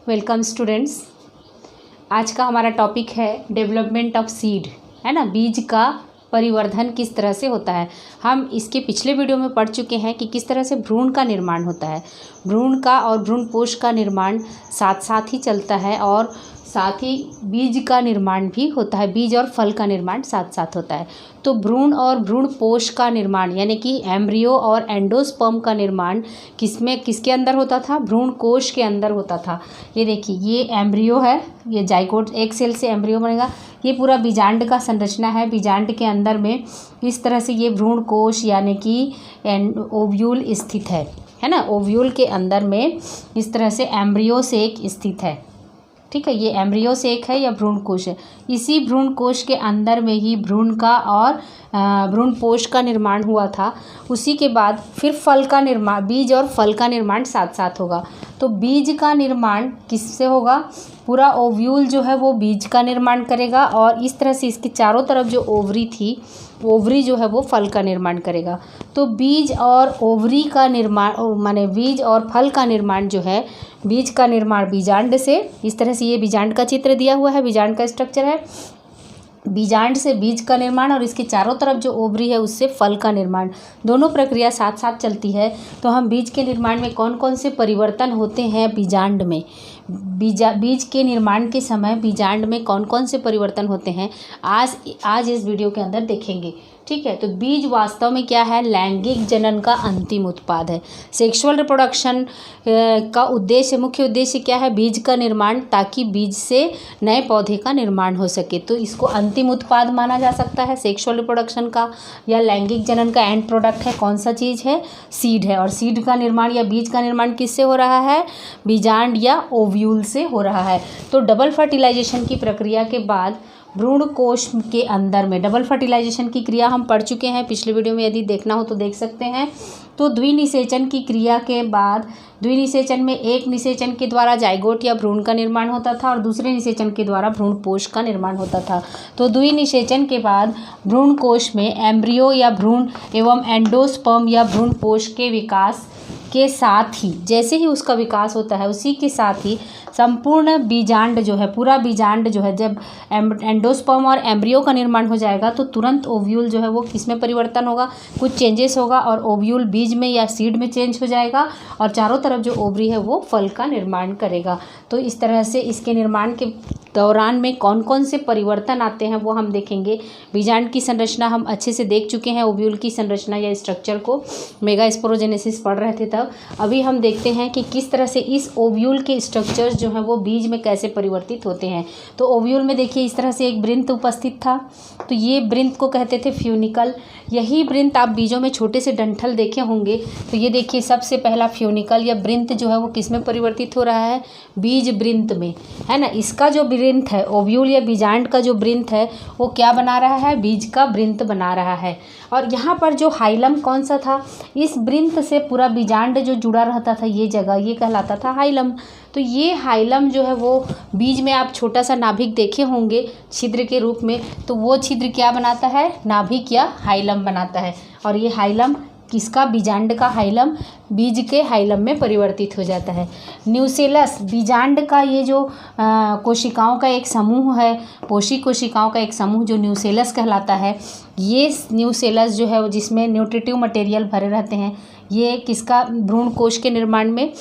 Welcome students. आज का हमारा टॉपिक है डेवलपमेंट ऑफ सीड, है ना। बीज का परिवर्धन किस तरह से होता है। हम इसके पिछले वीडियो में पढ़ चुके हैं कि किस तरह से भ्रूण का निर्माण होता है। भ्रूण का और भ्रूणपोष का निर्माण साथ साथ ही चलता है और साथ ही बीज का निर्माण भी होता है। बीज और फल का निर्माण साथ साथ होता है। तो भ्रूण और भ्रूणपोष का निर्माण यानी कि एम्ब्रियो और एंडोस्पर्म का निर्माण किसके अंदर होता था? भ्रूण कोश के अंदर होता था। ये देखिए, ये एम्ब्रियो है, ये जाइगोट, एक सेल से एम्ब्रियो बनेगा। ये पूरा बीजांड का संरचना है। बीजांड के अंदर में इस तरह से ये भ्रूण कोश यानी कि ओव्यूल स्थित है ना। ओव्यूल के अंदर में इस तरह से एम्ब्रियो से एक स्थित है, ठीक है। ये एम्ब्रियो से एक है या भ्रूण कोश है। इसी भ्रूण कोश के अंदर में ही भ्रूण का और भ्रूणपोष का निर्माण हुआ था। उसी के बाद फिर फल का निर्माण, बीज और फल का निर्माण साथ साथ होगा। तो बीज का निर्माण किससे होगा? पूरा ओव्यूल जो है वो बीज का निर्माण करेगा और इस तरह से इसके चारों तरफ जो ओवरी थी, ओवरी जो है वो फल का निर्माण करेगा। तो बीज और ओवरी का निर्माण माने बीज और फल का निर्माण जो है, बीज का निर्माण बीजांड से, इस तरह से ये बीजांड का चित्र दिया हुआ है, बीजांड का स्ट्रक्चर है। बीजांड से बीज का निर्माण और इसके चारों तरफ जो ओवरी है उससे फल का निर्माण, दोनों प्रक्रिया साथ साथ चलती है। तो हम बीज के निर्माण में कौन कौन से परिवर्तन होते हैं बीजांड में, बीज के निर्माण के समय बीजांड में कौन कौन से परिवर्तन होते हैं, आज इस वीडियो के अंदर देखेंगे, ठीक है। तो बीज वास्तव में क्या है? लैंगिक जनन का अंतिम उत्पाद है। सेक्सुअल रिप्रोडक्शन का उद्देश्य, मुख्य उद्देश्य क्या है? बीज का निर्माण, ताकि बीज से नए पौधे का निर्माण हो सके। तो इसको अंतिम उत्पाद माना जा सकता है सेक्सुअल रिप्रोडक्शन का या लैंगिक जनन का एंड प्रोडक्ट है। कौन सा चीज़ है? सीड है। और सीड का निर्माण या बीज का निर्माण किससे हो रहा है? बीजांड या ओव्यूल से हो रहा है। तो डबल फर्टिलाइजेशन की प्रक्रिया के बाद भ्रूण कोश के अंदर में, डबल फर्टिलाइजेशन की क्रिया हम पढ़ चुके हैं पिछले वीडियो में, यदि देखना हो तो देख सकते हैं। तो द्विनिषेचन की क्रिया के बाद, द्विनिषेचन में एक निषेचन के द्वारा जाइगोट या भ्रूण का निर्माण होता था और दूसरे निषेचन के द्वारा भ्रूणपोष का निर्माण होता था। तो द्विनिषेचन के बाद भ्रूण कोश में एम्ब्रियो या भ्रूण एवं एंडोस्पर्म या भ्रूणपोष के विकास के साथ ही, जैसे ही उसका विकास होता है उसी के साथ ही संपूर्ण बीजांड जो है, पूरा बीजांड जो है, जब एंडोस्पर्म और एम्ब्रियो का निर्माण हो जाएगा तो तुरंत ओव्यूल जो है वो किसमें परिवर्तन होगा? कुछ चेंजेस होगा और ओव्यूल बीज में या सीड में चेंज हो जाएगा और चारों तरफ जो ओवरी है वो फल का निर्माण करेगा। तो इस तरह से इसके निर्माण के दौरान में कौन कौन से परिवर्तन आते हैं वो हम देखेंगे। बीजांड की संरचना हम अच्छे से देख चुके हैं, ओव्यूल की संरचना या स्ट्रक्चर को मेगास्पोरोजेनेसिस पढ़ रहे थे तब। अभी हम देखते हैं कि किस तरह से इस ओव्यूल के स्ट्रक्चर्स जो हैं वो बीज में कैसे परिवर्तित होते हैं। तो ओव्यूल में देखिए इस तरह से एक वृंत उपस्थित था, तो ये वृंत को कहते थे फ्यूनिकल। यही वृंत आप बीजों में छोटे से डंठल देखे होंगे। तो ये देखिए सबसे पहला फ्यूनिकल या वृंत जो है वो किस में परिवर्तित हो रहा है? बीज वृंत में, है ना। इसका जो वृंत है, ओव्यूल या बीजांड का जो वृंत है वो क्या बना रहा है? बीज का वृंत बना रहा है। और यहाँ पर जो हाइलम कौन सा था? इस वृंत से पूरा बीजांड जो जुड़ा रहता था, ये जगह, ये कहलाता था हाइलम। तो ये हाइलम जो है वो बीज में आप छोटा सा नाभिक देखे होंगे छिद्र के रूप में, तो वो छिद्र क्या बनाता है? नाभिक या हाइलम बनाता है। और ये हाइलम किसका? बीजांड का हाइलम बीज के हाइलम में परिवर्तित हो जाता है। न्यूसेलस, बीजांड का ये जो कोशिकाओं का एक समूह है, पोषी कोशिकाओं का एक समूह जो न्यूसेलस कहलाता है, ये न्यूसेलस जो है वो जिसमें न्यूट्रिटिव मटेरियल भरे रहते हैं, ये किसका? भ्रूण कोश के निर्माण में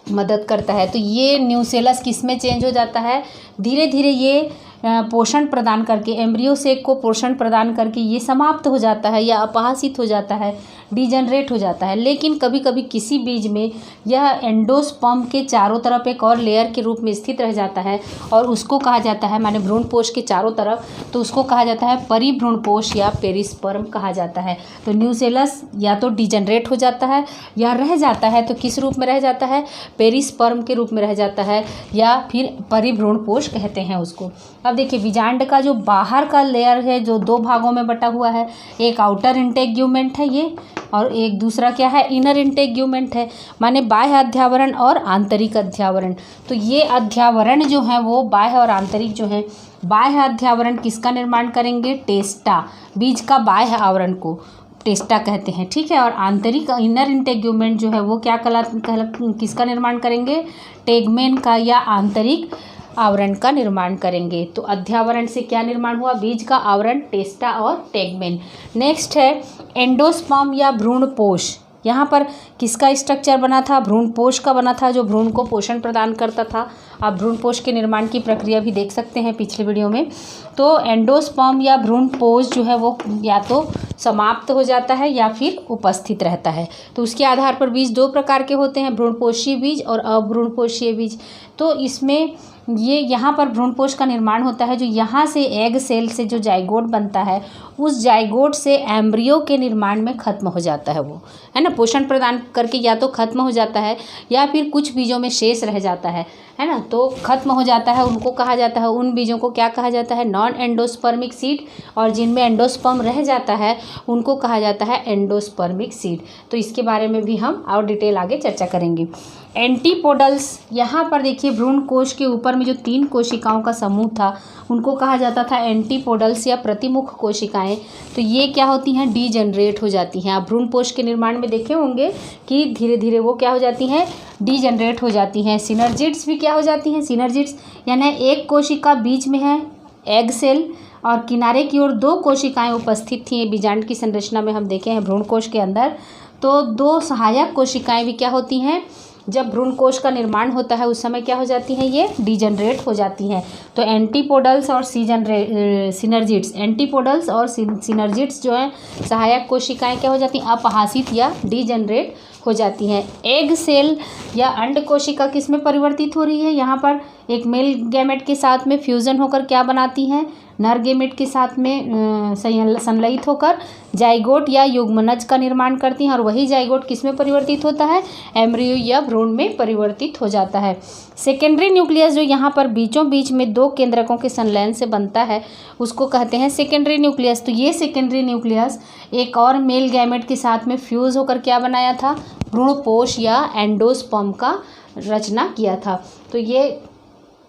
मदद करता है। तो ये न्यूसेलस किस में चेंज हो जाता है? धीरे धीरे ये पोषण प्रदान करके, एम्ब्रियो सेक को पोषण प्रदान करके ये समाप्त हो जाता है या अपहासित हो जाता है, डिजनरेट हो जाता है। लेकिन कभी कभी किसी बीज में यह एंडोस्पर्म के चारों तरफ एक और लेयर के रूप में स्थित रह जाता है और उसको कहा जाता है, माने भ्रूणपोष के चारों तरफ, तो उसको कहा जाता है परिभ्रूणपोष या पेरिस्पर्म कहा जाता है। तो न्यूसेलस या तो डिजनरेट हो जाता है या रह जाता है, तो किस रूप में रह जाता है? पेरिस्पर्म के रूप में रह जाता है या फिर परिभ्रूणपोष कहते हैं उसको। अब देखिए बीजांड का जो बाहर का लेयर है जो दो भागों में बटा हुआ है, एक आउटर इंटेग्यूमेंट है ये, और एक दूसरा क्या है? इनर इंटेग्यूमेंट है, माने बाह्य अध्यावरण और आंतरिक अध्यावरण। तो ये अध्यावरण जो है वो बाह्य और आंतरिक जो है, बाह्य अध्यावरण किसका निर्माण करेंगे? टेस्टा, बीज का बाह्य आवरण को। टेस्टा कहते हैं, ठीक है। और आंतरिक इनर इंटेग्यूमेंट जो है वो क्या किसका निर्माण करेंगे, टेगमेन का या आंतरिक आवरण का निर्माण करेंगे। तो अध्यावरण से क्या निर्माण हुआ, बीज का आवरण, टेस्टा और टेगमेन। नेक्स्ट है एंडोस्पर्म या भ्रूणपोष। यहाँ पर किसका स्ट्रक्चर बना था, भ्रूणपोष का बना था, जो भ्रूण को पोषण प्रदान करता था। आप भ्रूणपोष के निर्माण की प्रक्रिया भी देख सकते हैं पिछले वीडियो में। तो एंडोस्पर्म या भ्रूणपोष जो है वो या तो समाप्त हो जाता है या फिर उपस्थित रहता है। तो उसके आधार पर बीज दो प्रकार के होते हैं, भ्रूणपोषीय बीज और अभ्रूणपोषीय बीज। तो इसमें ये यहाँ पर भ्रूणपोष का निर्माण होता है, जो यहाँ से एग सेल से जो जाइगोट बनता है, उस जाइगोट से एम्ब्रियो के निर्माण में खत्म हो जाता है, वो है ना, पोषण प्रदान करके या तो खत्म हो जाता है या फिर कुछ बीजों में शेष रह जाता है ना। तो खत्म हो जाता है, उनको कहा जाता है, उन बीजों को क्या कहा जाता है, नॉन एंडोस्पर्मिक सीड। और जिनमें एंडोस्पर्म रह जाता है उनको कहा जाता है एंडोस्पर्मिक सीड। तो इसके बारे में भी हम और डिटेल आगे चर्चा करेंगे। एंटीपोडल्स, यहाँ पर देखिए भ्रूण कोश के ऊपर में जो 3 कोशिकाओं का समूह था उनको कहा जाता था एंटीपोडल्स या प्रतिमुख कोशिकाएं। तो ये क्या होती हैं, डीजनरेट हो जाती हैं। आप भ्रूणपोष के निर्माण में देखे होंगे कि धीरे धीरे वो क्या हो जाती हैं, डीजनरेट हो जाती हैं। सिनर्जिड्स भी क्या हो जाती हैं, सिनर्जिड्स यानी एक कोशिका बीच में है एग सेल और किनारे की ओर 2 कोशिकाएं उपस्थित थी। बीजांड की संरचना में हम देखे हैं भ्रूणकोश के अंदर। तो 2 सहायक कोशिकाएं भी क्या होती हैं, जब भ्रूणकोश का निर्माण होता है उस समय क्या हो जाती हैं, ये डीजनरेट हो जाती हैं। तो एंटीपोडल्स और सिनर्जिड्स, एंटीपोडल्स और सिनर्जिड्स जो हैं सहायक कोशिकाएं क्या हो जाती हैं, अपहासित या डीजनरेट हो जाती हैं। एग सेल या अंड कोशिका किस में परिवर्तित हो रही है, यहाँ पर एक मेल गैमेट के साथ में फ्यूजन होकर क्या बनाती हैं, नर गैमेट के साथ में संलयित होकर जाइगोट या युग्मनज का निर्माण करती हैं। और वही जाइगोट किस में परिवर्तित होता है, एम्ब्रियो या भ्रूण में परिवर्तित हो जाता है। सेकेंडरी न्यूक्लियस जो यहाँ पर बीचों बीच में 2 केंद्रकों के संलयन से बनता है उसको कहते हैं सेकेंडरी न्यूक्लियस। तो ये सेकेंडरी न्यूक्लियस एक और मेल गैमेट के साथ में फ्यूज होकर क्या बनाया था, भ्रूणपोष या एंडोस्पर्म का रचना किया था। तो ये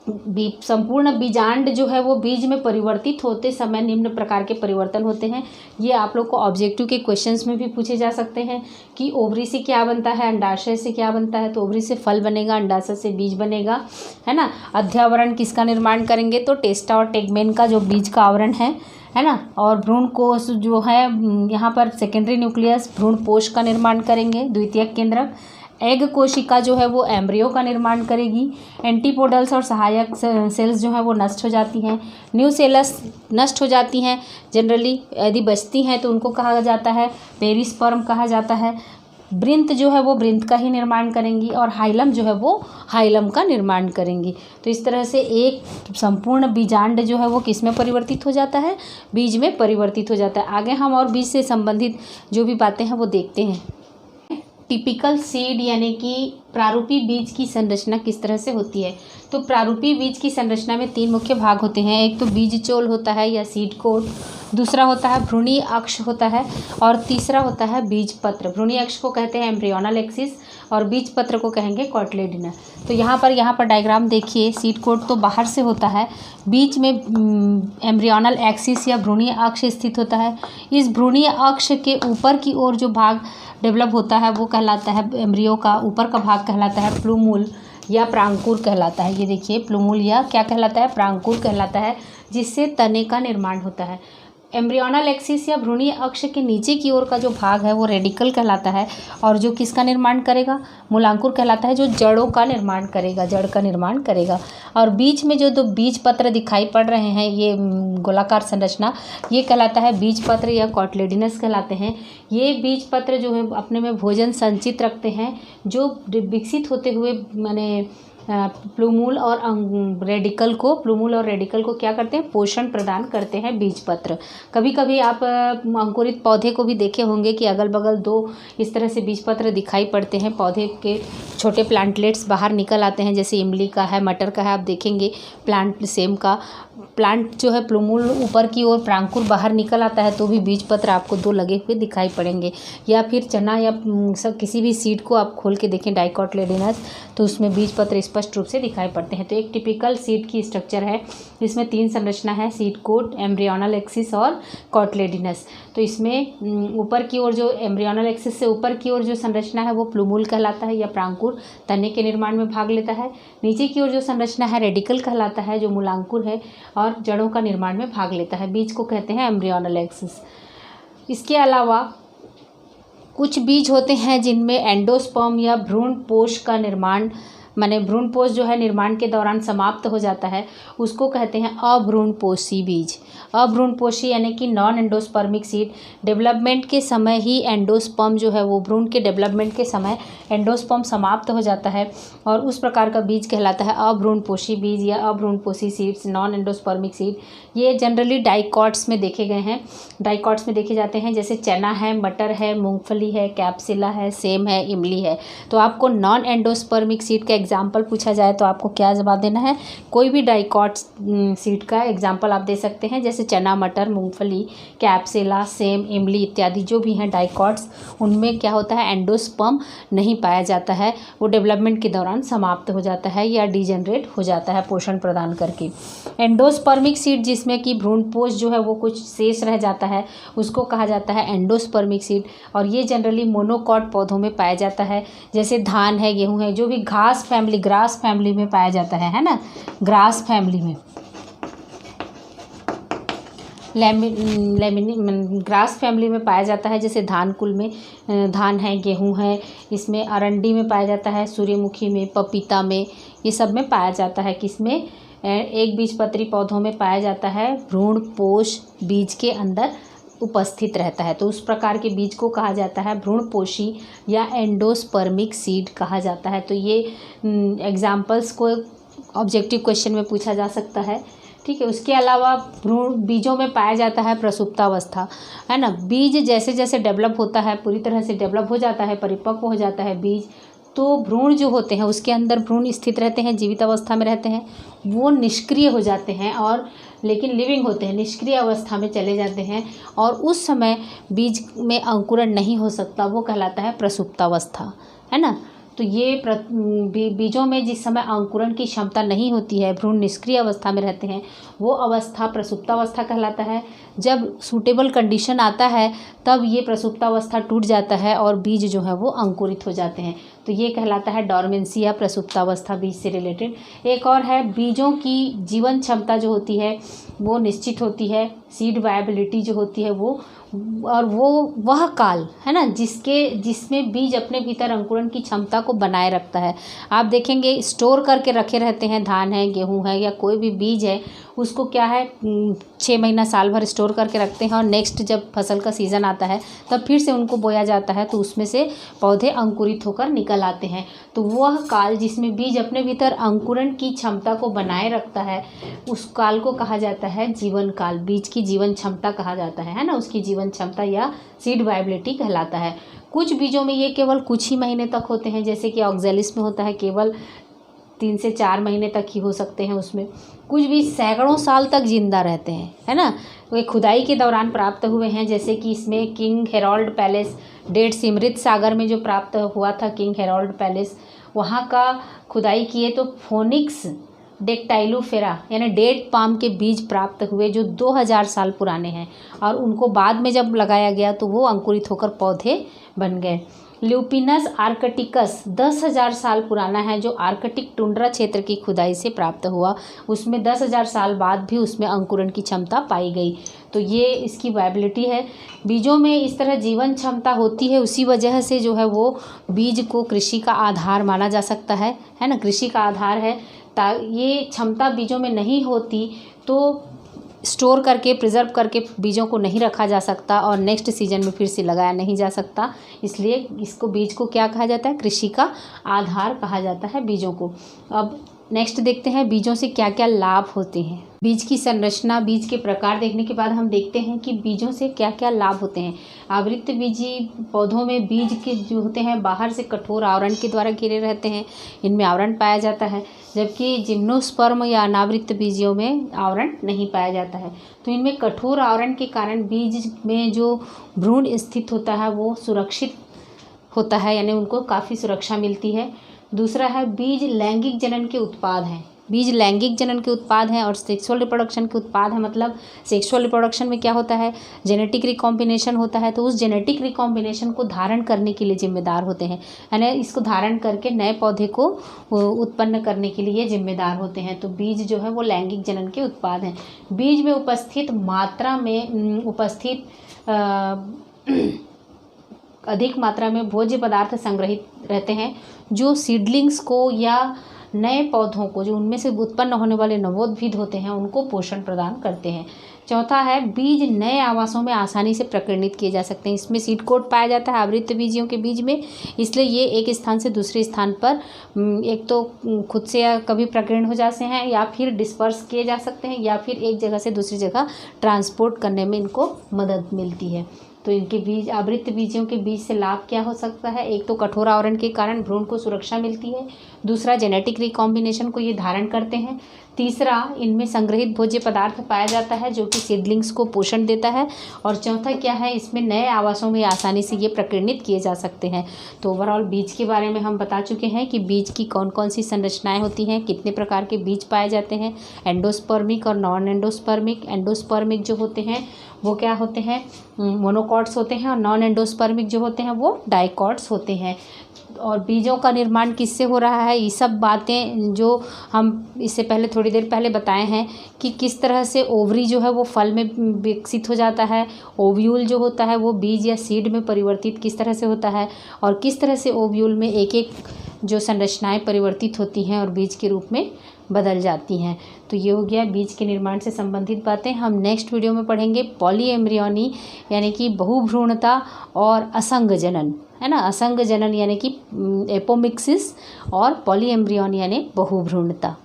संपूर्ण बीजांड जो है वो बीज में परिवर्तित होते समय निम्न प्रकार के परिवर्तन होते हैं। ये आप लोग को ऑब्जेक्टिव के क्वेश्चंस में भी पूछे जा सकते हैं कि ओवरी से क्या बनता है, अंडाशय से क्या बनता है। तो ओवरी से फल बनेगा, अंडाशय से बीज बनेगा, है ना। अध्यावरण किसका निर्माण करेंगे, तो टेस्टा और टेगमेन का जो बीज का आवरण है ना। और भ्रूणकोश जो है यहाँ पर सेकेंडरी न्यूक्लियस भ्रूणपोष का निर्माण करेंगे, द्वितीयक केंद्रक। एग कोशिका जो है वो एम्ब्रियो का निर्माण करेगी। एंटीपोडल्स और सहायक सेल्स जो हैं वो नष्ट हो जाती हैं। न्यू सेल्स नष्ट हो जाती हैं जनरली, यदि बचती हैं तो उनको कहा जाता है पेरिस्पर्म कहा जाता है। वृंत जो है वो वृंत का ही निर्माण करेंगी और हाइलम जो है वो हाइलम का निर्माण करेंगी। तो इस तरह से एक संपूर्ण बीजांड जो है वो किस में परिवर्तित हो जाता है, बीज में परिवर्तित हो जाता है। आगे हम और बीज से संबंधित जो भी बातें हैं वो देखते हैं। टिपिकल सीड यानी कि प्रारूपी बीज की संरचना किस तरह से होती है। तो प्रारूपी बीज की संरचना में 3 मुख्य भाग होते हैं। एक तो बीज चोल होता है या सीड कोट, दूसरा होता है भ्रूणीय अक्ष होता है और तीसरा होता है बीज पत्र। भ्रूणीय अक्ष को कहते हैं एम्ब्रियोनल एक्सिस और बीज पत्र को कहेंगे कॉटलेडिना। तो यहाँ पर डायग्राम देखिए, सीड कोट तो बाहर से होता है, बीच में एम्ब्रियोनल एक्सिस या भ्रूणीय अक्ष स्थित होता है। इस भ्रूणीय अक्ष के ऊपर की ओर जो भाग डेवलप होता है वो कहलाता है, एम्ब्रियो का ऊपर का भाग कहलाता है प्लूमूल या प्रांकुर कहलाता है। ये देखिए प्लूमूल या क्या कहलाता है, प्रांकुर कहलाता है, जिससे तने का निर्माण होता है। एम्ब्रियोनल एक्सिस या भ्रूणीय अक्ष के नीचे की ओर का जो भाग है वो रेडिकल कहलाता है और जो किसका निर्माण करेगा, मूलांकुर कहलाता है, जो जड़ों का निर्माण करेगा, जड़ का निर्माण करेगा। और बीच में जो 2 बीज पत्र दिखाई पड़ रहे हैं, ये गोलाकार संरचना, ये कहलाता है बीज पत्र या कॉटलेडिनस कहलाते हैं। ये बीज पत्र जो है अपने में भोजन संचित रखते हैं, जो विकसित होते हुए माने प्लूमूल और रेडिकल को क्या करते हैं, पोषण प्रदान करते हैं बीज पत्र। कभी कभी आप अंकुरित पौधे को भी देखे होंगे कि अगल बगल 2 इस तरह से बीज पत्र दिखाई पड़ते हैं, पौधे के छोटे प्लांटलेट्स बाहर निकल आते हैं, जैसे इमली का है, मटर का है, आप देखेंगे प्लांट सेम का प्लांट जो है प्लूमूल ऊपर की ओर प्रांकुर बाहर निकल आता है तो भी बीज पत्र आपको 2 लगे हुए दिखाई पड़ेंगे। या फिर चना या सब किसी भी सीड को आप खोल के देखें डाइकोटिलेडोनस तो उसमें बीज पत्र स्पष्ट रूप से दिखाई पड़ते हैं। तो एक टिपिकल सीड की स्ट्रक्चर है, इसमें 3 संरचना है, सीड कोट, एम्ब्रियोनल एक्सिस और कोटिलेडोनस। तो इसमें ऊपर की ओर जो एम्ब्रियोनल एक्सिस से ऊपर की ओर जो संरचना है वो प्लूमूल कहलाता है या प्रांकुर तने के निर्माण में भाग लेता है। नीचे की ओर जो संरचना है रेडिकल कहलाता है जो मूलांकुर है और जड़ों का निर्माण में भाग लेता है। बीज को कहते हैं एम्ब्रियोनल एक्सिस। इसके अलावा कुछ बीज होते हैं जिनमें एंडोस्पर्म या भ्रूणपोष का निर्माण माने भ्रूणपोष जो है निर्माण के दौरान समाप्त हो जाता है, उसको कहते हैं अभ्रूणपोषी बीज। अभ्रूणपोषी यानी कि नॉन एंडोस्पर्मिक सीड। डेवलपमेंट के समय ही एंडोस्पर्म जो है वो भ्रूण के डेवलपमेंट के समय एंडोस्पर्म समाप्त हो जाता है और उस प्रकार का बीज कहलाता है अभ्रूणपोषी बीज या अभ्रूणपोषी सीड्स, नॉन एंडोस्पर्मिक सीड। ये जनरली डाइकॉट्स में देखे गए हैं, डाइकॉट्स में देखे जाते हैं, जैसे चना है, मटर है, मूंगफली है, कैप्सिला है, सेम है, इमली है। तो आपको नॉन एंडोस्पर्मिक सीड का एग्जाम्पल पूछा जाए तो आपको क्या जवाब देना है? कोई भी डाइकॉट्स सीड का एग्जाम्पल आप दे सकते हैं, जैसे चना, मटर, मूंगफली, कैप्सिला, सेम, इमली इत्यादि जो भी हैं डाइकॉट्स, उनमें क्या होता है एंडोस्पर्म नहीं पाया जाता है, वो डेवलपमेंट के दौरान समाप्त हो जाता है या डिजेनरेट हो जाता है पोषण प्रदान करके। एंडोस्पर्मिक सीड जिसमें कि भ्रूणपोष जो है वो कुछ शेष रह जाता है उसको कहा जाता है एंडोस्पर्मिक सीड और ये जनरली मोनोकॉट पौधों में पाया जाता है, जैसे धान है, गेहूँ है, जो भी घास फैमिली ग्रास फैमिली में पाया जाता है ना, ग्रास फैमिली में ग्रास फैमिली में पाया जाता है, जैसे धान कुल में धान है, गेहूं है, इसमें अरंडी में पाया जाता है, सूर्यमुखी में, पपीता में, ये सब में पाया जाता है। किसमें? एक बीजपत्री पौधों में पाया जाता है, भ्रूणपोष बीज के अंदर उपस्थित रहता है। तो उस प्रकार के बीज को कहा जाता है भ्रूणपोषी या एंडोस्पर्मिक सीड कहा जाता है। तो ये एग्जाम्पल्स को ऑब्जेक्टिव क्वेश्चन में पूछा जा सकता है, ठीक है। उसके अलावा भ्रूण बीजों में पाया जाता है प्रसुप्तावस्था, है ना। बीज जैसे जैसे डेवलप होता है, पूरी तरह से डेवलप हो जाता है, परिपक्व हो जाता है बीज, तो भ्रूण जो होते हैं उसके अंदर भ्रूण स्थित रहते हैं, जीवित अवस्था में रहते हैं, वो निष्क्रिय हो जाते हैं और लेकिन लिविंग होते हैं, निष्क्रिय अवस्था में चले जाते हैं और उस समय बीज में अंकुरण नहीं हो सकता, वो कहलाता है प्रसुप्तावस्था, है ना। तो ये बीजों में जिस समय अंकुरण की क्षमता नहीं होती है, भ्रूण निष्क्रिय अवस्था में रहते हैं, वो अवस्था प्रसुप्तावस्था कहलाता है। जब सूटेबल कंडीशन आता है तब ये प्रसुप्तावस्था टूट जाता है और बीज जो है वो अंकुरित हो जाते हैं, तो ये कहलाता है डॉर्मेंसी या प्रसुप्तावस्था बीज से रिलेटेड। एक और है, बीजों की जीवन क्षमता जो होती है वो निश्चित होती है, सीड वायबिलिटी जो होती है वो, और वह काल है ना जिसमें बीज अपने भीतर अंकुरण की क्षमता को बनाए रखता है। आप देखेंगे स्टोर करके रखे रहते हैं, धान है, गेहूं है या कोई भी बीज है, उसको क्या है 6 महीना साल भर स्टोर करके रखते हैं और नेक्स्ट जब फसल का सीज़न आता है तब फिर से उनको बोया जाता है, तो उसमें से पौधे अंकुरित होकर निकल आते हैं। तो वह काल जिसमें बीज अपने भीतर अंकुरण की क्षमता को बनाए रखता है, उस काल को कहा जाता है जीवन काल, बीज की जीवन क्षमता कहा जाता है ना, उसकी जीवन क्षमता या सीड वायबिलिटी कहलाता है। कुछ बीजों में ये केवल कुछ ही महीने तक होते हैं, जैसे कि ऑक्जेलिस में होता है केवल 3 से 4 महीने तक ही हो सकते हैं उसमें। कुछ बीज सैकड़ों साल तक जिंदा रहते हैं, है ना। वे खुदाई के दौरान प्राप्त हुए हैं, जैसे कि इसमें किंग हेरोल्ड पैलेस डेट सिमरित सागर में जो प्राप्त हुआ था किंग हेरोल्ड पैलेस, वहाँ का खुदाई किए तो फोनिक्स डेक्टाइलोफेरा यानी डेट पाम के बीज प्राप्त हुए जो 2000 साल पुराने हैं और उनको बाद में जब लगाया गया तो वो अंकुरित होकर पौधे बन गए। ल्यूपिनस आर्कटिकस 10,000 साल पुराना है, जो आर्कटिक टुंड्रा क्षेत्र की खुदाई से प्राप्त हुआ, उसमें 10,000 साल बाद भी उसमें अंकुरण की क्षमता पाई गई। तो ये इसकी वायबिलिटी है। बीजों में इस तरह जीवन क्षमता होती है, उसी वजह से जो है वो बीज को कृषि का आधार माना जा सकता है ना, कृषि का आधार है। ये क्षमता बीजों में नहीं होती तो स्टोर करके प्रिजर्व करके बीजों को नहीं रखा जा सकता और नेक्स्ट सीजन में फिर से लगाया नहीं जा सकता, इसलिए इसको बीज को क्या कहा जाता है, कृषि का आधार कहा जाता है बीजों को। अब नेक्स्ट देखते हैं बीजों से क्या क्या लाभ होते हैं। बीज की संरचना, बीज के प्रकार देखने के बाद हम देखते हैं कि बीजों से क्या क्या लाभ होते हैं। आवृतबीजी पौधों में बीज के जो होते हैं बाहर से कठोर आवरण के द्वारा घिरे रहते हैं, इनमें आवरण पाया जाता है, जबकि जिम्नोस्पर्म या अनावृत बीजियों में आवरण नहीं पाया जाता है। तो इनमें कठोर आवरण के कारण बीज में जो भ्रूण स्थित होता है वो सुरक्षित होता है, यानी उनको काफ़ी सुरक्षा मिलती है। दूसरा है बीज लैंगिक जनन के उत्पाद हैं। बीज लैंगिक जनन के उत्पाद हैं और सेक्सुअल रिप्रोडक्शन के उत्पाद हैं। मतलब सेक्सुअल रिप्रोडक्शन में क्या होता है, जेनेटिक रिकॉम्बिनेशन होता है, तो उस जेनेटिक रिकॉम्बिनेशन को धारण करने के लिए जिम्मेदार होते हैं, यानी इसको धारण करके नए पौधे को उत्पन्न करने के लिए जिम्मेदार होते हैं। तो बीज जो है वो लैंगिक जनन के उत्पाद हैं। बीज में उपस्थित मात्रा में अधिक मात्रा में भोज्य पदार्थ संग्रहित रहते हैं, जो सीडलिंग्स को या नए पौधों को, जो उनमें से उत्पन्न होने वाले नवोद्भिद होते हैं, उनको पोषण प्रदान करते हैं। चौथा है बीज नए आवासों में आसानी से प्रकीर्णित किए जा सकते हैं। इसमें सीड कोट पाया जाता है आवृतबीजियों के बीज में, इसलिए ये एक स्थान से दूसरे स्थान पर एक तो खुद से या कभी प्रकीर्ण हो जाते हैं, या फिर डिस्पर्स किए जा सकते हैं, या फिर एक जगह से दूसरी जगह ट्रांसपोर्ट करने में इनको मदद मिलती है। तो इनके बीज, आवृतबीजियों के बीज से लाभ क्या हो सकता है, एक तो कठोर आवरण के कारण भ्रूण को सुरक्षा मिलती है, दूसरा जेनेटिक रिकॉम्बिनेशन को ये धारण करते हैं, तीसरा इनमें संग्रहित भोज्य पदार्थ पाया जाता है जो कि सीडलिंग्स को पोषण देता है, और चौथा क्या है, इसमें नए आवासों में आसानी से ये प्रकीर्णित किए जा सकते हैं। तो ओवरऑल बीज के बारे में हम बता चुके हैं कि बीज की कौन कौन सी संरचनाएं होती हैं, कितने प्रकार के बीज पाए जाते हैं, एंडोस्पर्मिक और नॉन एंडोस्पर्मिक। एंडोस्पर्मिक जो होते हैं वो क्या होते हैं, मोनोकॉट्स होते हैं, और नॉन एंडोस्पर्मिक जो होते हैं वो डाइकॉट्स होते हैं। और बीजों का निर्माण किससे हो रहा है, ये सब बातें जो हम इससे पहले थोड़ी देर पहले बताए हैं कि किस तरह से ओवरी जो है वो फल में विकसित हो जाता है, ओव्यूल जो होता है वो बीज या सीड में परिवर्तित किस तरह से होता है, और किस तरह से ओव्यूल में एक एक जो संरचनाएं परिवर्तित होती हैं और बीज के रूप में बदल जाती हैं। तो ये हो गया बीज के निर्माण से संबंधित बातें। हम नेक्स्ट वीडियो में पढ़ेंगे पॉलीएम्ब्रियोनी यानी कि बहुभ्रूणता और असंग जनन, है ना। असंग जनन यानी कि एपोमिक्सिस, और पॉलीएम्ब्रियोनी यानी बहुभ्रूणता।